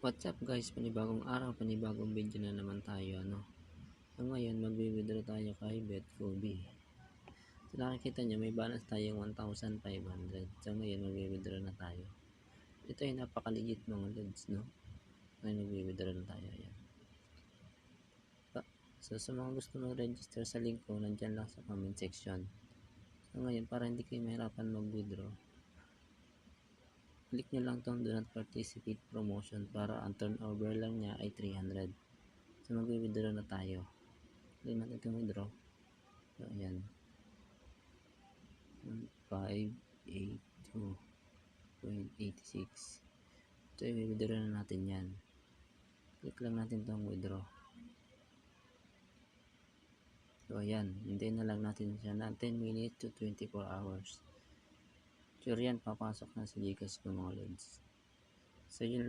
What's up guys, panibagong araw, panibagong video na naman tayo, So ngayon, magwi-withdraw tayo kay BetKobe. So nakikita nyo, may balance tayong 1,500. So ngayon, magwi-withdraw na tayo. Ito ay napakaligit mga lods, Ngayon, magwi-withdraw na tayo, ayan. So sa mga gusto mag-register sa link ko, nandyan lang sa comment section. So ngayon, para hindi kayo mahirapan mag-withdraw, click nyo lang tong do not participate promotion para ang turnover lang niya ay 300. So mag-withdraw na tayo. Click natin itong withdraw. So ayan. 582.86. So i-withdraw na natin yan. Click lang natin itong withdraw. So ayan. Hintayin na lang natin siya na 10 minutes to 24 hours. So yan, papasok na sa Gcash ko mga lods. So yun lang.